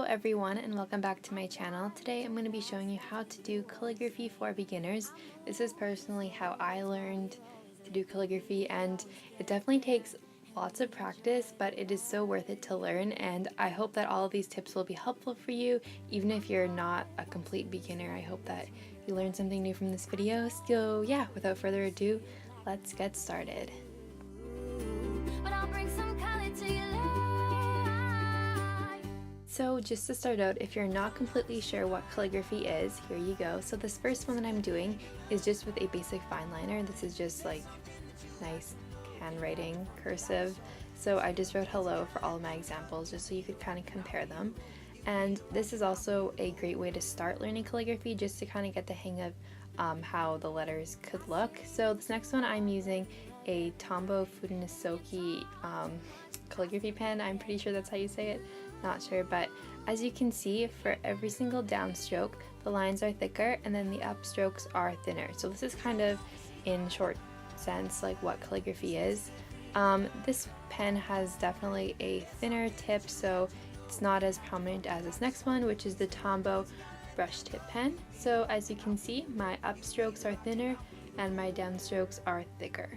everyone, and welcome back to my channel. Today I'm going to be showing you how to do calligraphy for beginners. This is personally how I learned to do calligraphy, and it definitely takes lots of practice, but it is so worth it to learn, and I hope that all of these tips will be helpful for you even if you're not a complete beginner. I hope that you learned something new from this video. So yeah, without further ado, let's get started. So just to start out, if you're not completely sure what calligraphy is, here you go. So this first one that I'm doing is just with a basic fine liner. This is just like nice handwriting, cursive. So I just wrote hello for all of my examples just so you could kind of compare them. And this is also a great way to start learning calligraphy, just to kind of get the hang of how the letters could look. So this next one I'm using a Tombow Fudinasoki calligraphy pen. I'm pretty sure that's how you say it. Not sure, but as you can see, for every single downstroke, the lines are thicker and then the upstrokes are thinner. So this is kind of, in short sense, like what calligraphy is. This pen has definitely a thinner tip, so it's not as prominent as this next one, which is the Tombow brush tip pen. So as you can see, my upstrokes are thinner and my downstrokes are thicker.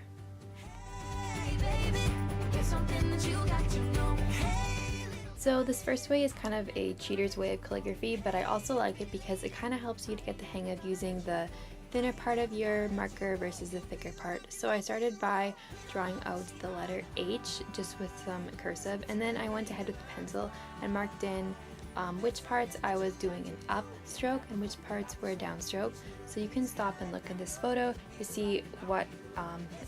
So this first way is kind of a cheater's way of calligraphy, but I also like it because it kind of helps you to get the hang of using the thinner part of your marker versus the thicker part. So I started by drawing out the letter H just with some cursive, and then I went ahead with the pencil and marked in which parts I was doing an upstroke and which parts were a downstroke. So you can stop and look at this photo to see what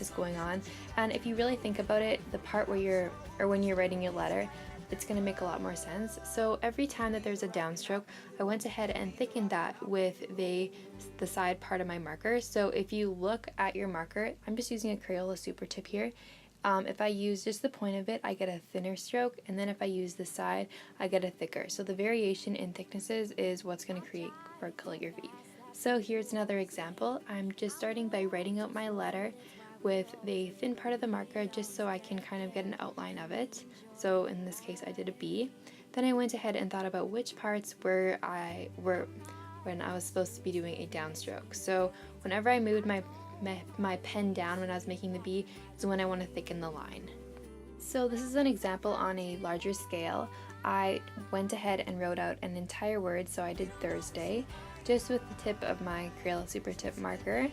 is going on. And if you really think about it, the part where when you're writing your letter, it's going to make a lot more sense. So every time that there's a downstroke, I went ahead and thickened that with the side part of my marker. So if you look at your marker, I'm just using a Crayola super tip here. If I use just the point of it, I get a thinner stroke, and then if I use the side, I get a thicker. So the variation in thicknesses is what's going to create for calligraphy. So here's another example. I'm just starting by writing out my letter with the thin part of the marker just so I can kind of get an outline of it. So in this case I did a B. Then I went ahead and thought about which parts were when I was supposed to be doing a downstroke. So whenever I moved my pen down when I was making the B is when I want to thicken the line. So this is an example on a larger scale. I went ahead and wrote out an entire word, so I did Thursday, just with the tip of my Crayola super tip marker.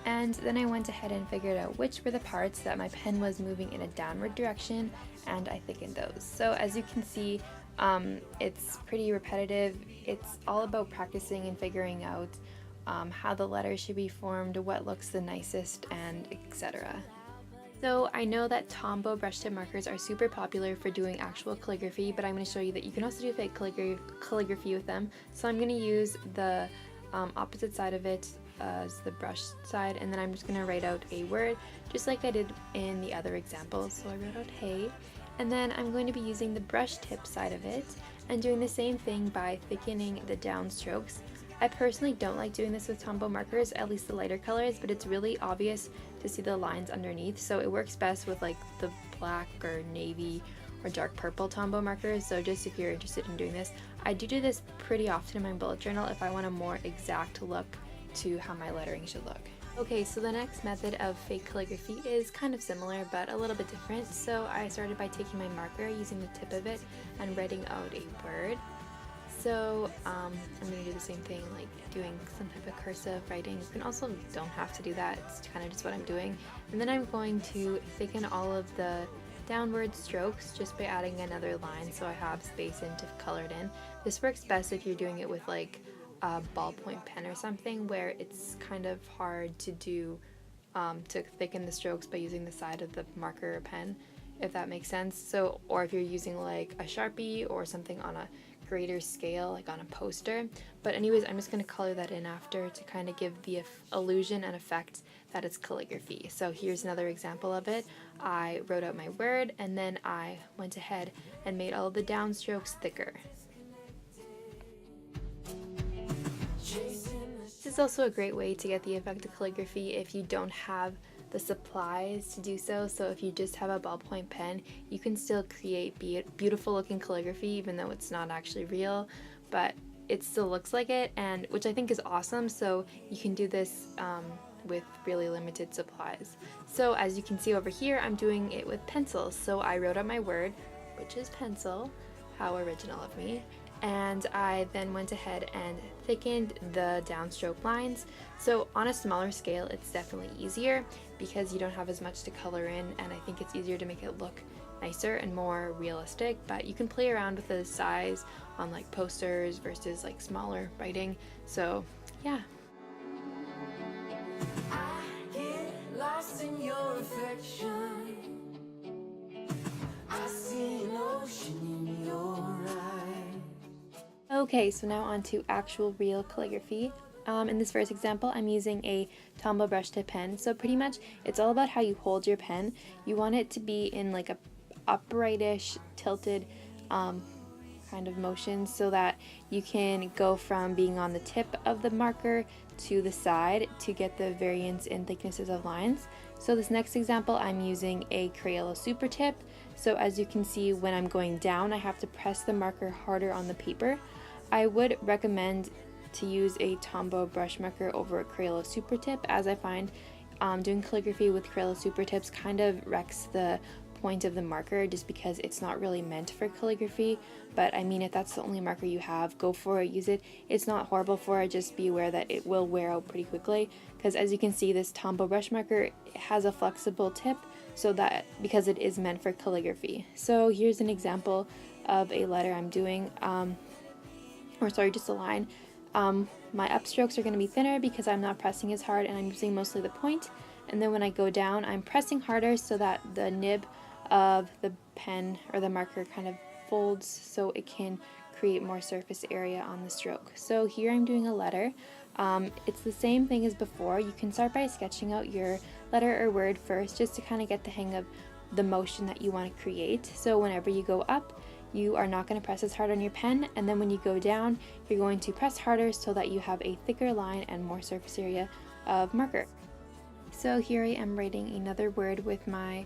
And then I went ahead and figured out which were the parts that my pen was moving in a downward direction, and I thickened those. So as you can see, it's pretty repetitive. It's all about practicing and figuring out how the letters should be formed, what looks the nicest, and etc. So I know that Tombow brush tip markers are super popular for doing actual calligraphy, but I'm going to show you that you can also do fake calligraphy with them. So I'm going to use the opposite side of it as the brush side, and then I'm just going to write out a word just like I did in the other example. So I wrote out hey, and then I'm going to be using the brush tip side of it and doing the same thing by thickening the downstrokes. I personally don't like doing this with Tombow markers, at least the lighter colors, but it's really obvious to see the lines underneath, so it works best with like the black or navy or dark purple Tombow markers. So just if you're interested in doing this, I do this pretty often in my bullet journal if I want a more exact look to how my lettering should look. Okay, so the next method of fake calligraphy is kind of similar but a little bit different. So I started by taking my marker, using the tip of it, and writing out a word. So I'm going to do the same thing, like doing some type of cursive writing. You can also don't have to do that, it's kind of just what I'm doing. And then I'm going to thicken all of the downward strokes just by adding another line so I have space in to color it in. This works best if you're doing it with like a ballpoint pen or something, where it's kind of hard to do to thicken the strokes by using the side of the marker or pen, if that makes sense. So, or if you're using like a Sharpie or something on a greater scale, like on a poster. But anyways, I'm just going to color that in after to kind of give the illusion and effect that it's calligraphy. So here's another example of it. I wrote out my word, and then I went ahead and made all of the downstrokes thicker. This is also a great way to get the effect of calligraphy if you don't have the supplies to do so. So if you just have a ballpoint pen, you can still create beautiful looking calligraphy even though it's not actually real, but it still looks like it, and which I think is awesome. So you can do this with really limited supplies. So as you can see over here, I'm doing it with pencils. So I wrote out my word, which is pencil. How original of me. And I then went ahead and thickened the downstroke lines. So on a smaller scale, it's definitely easier because you don't have as much to color in, and I think it's easier to make it look nicer and more realistic, but you can play around with the size on like posters versus like smaller writing. So yeah. I get lost in your affection. I see an ocean in your eyes. Okay, so now on to actual real calligraphy. In this first example, I'm using a Tombow brush tip pen. So pretty much it's all about how you hold your pen. You want it to be in like a uprightish, tilted kind of motion so that you can go from being on the tip of the marker to the side to get the variance in thicknesses of lines. So this next example, I'm using a Crayola Super Tip. So as you can see, when I'm going down, I have to press the marker harder on the paper. I would recommend to use a Tombow brush marker over a Crayola Super Tip, as I find doing calligraphy with Crayola Super Tips kind of wrecks the point of the marker just because it's not really meant for calligraphy. But I mean, if that's the only marker you have, go for it, use it. It's not horrible for it, just be aware that it will wear out pretty quickly, because as you can see, this Tombow brush marker has a flexible tip, so that because it is meant for calligraphy. So here's an example of a letter I'm doing, or sorry, just a line. My upstrokes are going to be thinner because I'm not pressing as hard and I'm using mostly the point. And then when I go down, I'm pressing harder so that the nib of the pen or the marker kind of folds so it can create more surface area on the stroke. So here I'm doing a letter. It's the same thing as before. You can start by sketching out your letter or word first just to kind of get the hang of the motion that you want to create. So whenever you go up, you are not going to press as hard on your pen, and then when you go down, you're going to press harder so that you have a thicker line and more surface area of marker. So here I am writing another word with my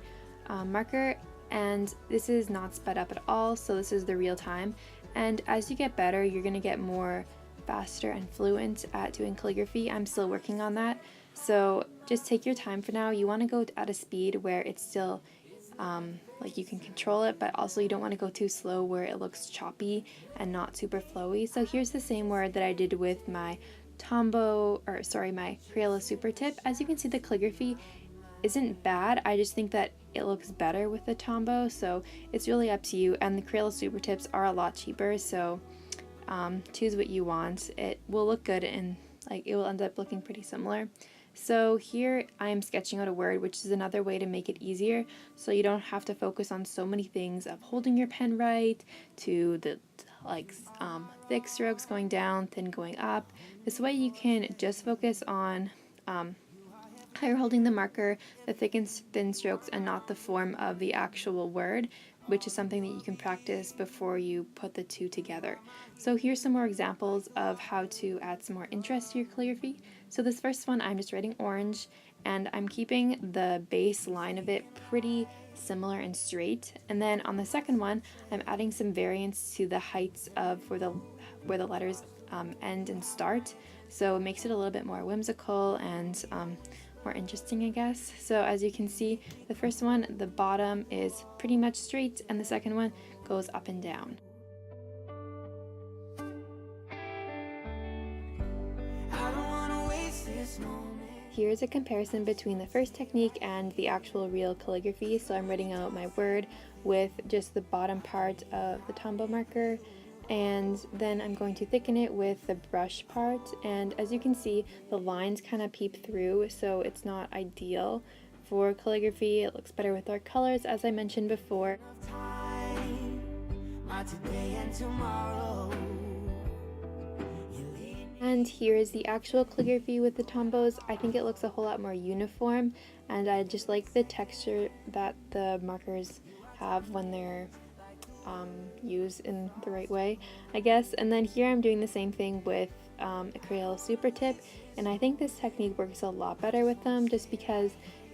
marker, and this is not sped up at all, so this is the real time. And as you get better, you're going to get more faster and fluent at doing calligraphy. I'm still working on that, so just take your time for now. You want to go at a speed where it's still like you can control it, but also you don't want to go too slow where it looks choppy and not super flowy. So here's the same word that I did with my my Crayola Super Tip. As you can see, the calligraphy isn't bad. I just think that it looks better with the Tombow, so it's really up to you. And the Crayola Super Tips are a lot cheaper, so choose what you want. It will look good and like it will end up looking pretty similar. So here I am sketching out a word, which is another way to make it easier so you don't have to focus on so many things of holding your pen right, to the thick strokes going down, thin going up. This way you can just focus on how you're holding the marker, the thick and thin strokes, and not the form of the actual word, which is something that you can practice before you put the two together. So here's some more examples of how to add some more interest to your calligraphy. So this first one, I'm just writing orange, and I'm keeping the base line of it pretty similar and straight. And then on the second one, I'm adding some variance to the heights of where the letters end and start. So it makes it a little bit more whimsical and more interesting, I guess. So as you can see, the first one, the bottom is pretty much straight, and the second one goes up and down. Here's a comparison between the first technique and the actual real calligraphy. So I'm writing out my word with just the bottom part of the Tombow marker, and then I'm going to thicken it with the brush part. And as you can see, the lines kind of peep through, so it's not ideal for calligraphy. It looks better with our colors, as I mentioned before. And here is the actual calligraphy with the Tombows. I think it looks a whole lot more uniform, and I just like the texture that the markers have when they're used in the right way, I guess. And then here I'm doing the same thing with a Crayola Super Tip, and I think this technique works a lot better with them just because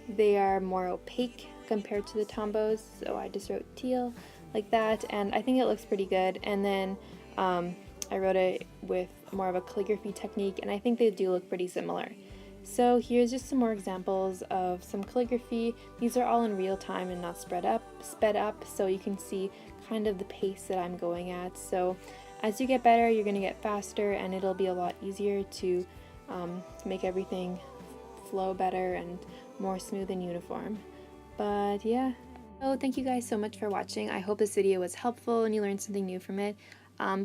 they are more opaque compared to the Tombos, so I just wrote teal like that, and I think it looks pretty good. And then I wrote it with more of a calligraphy technique, and I think they do look pretty similar. So here's just some more examples of some calligraphy. These are all in real time and not sped up, so you can see kind of the pace that I'm going at. So as you get better, you're going to get faster, and it'll be a lot easier to make everything flow better and more smooth and uniform. But yeah. So thank you guys so much for watching. I hope this video was helpful and you learned something new from it.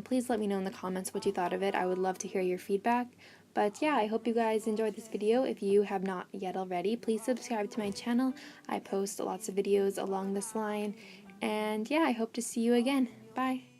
Please let me know in the comments what you thought of it. I would love to hear your feedback. But yeah, I hope you guys enjoyed this video. If you have not yet already, please subscribe to my channel. I post lots of videos along this line. And yeah, I hope to see you again. Bye!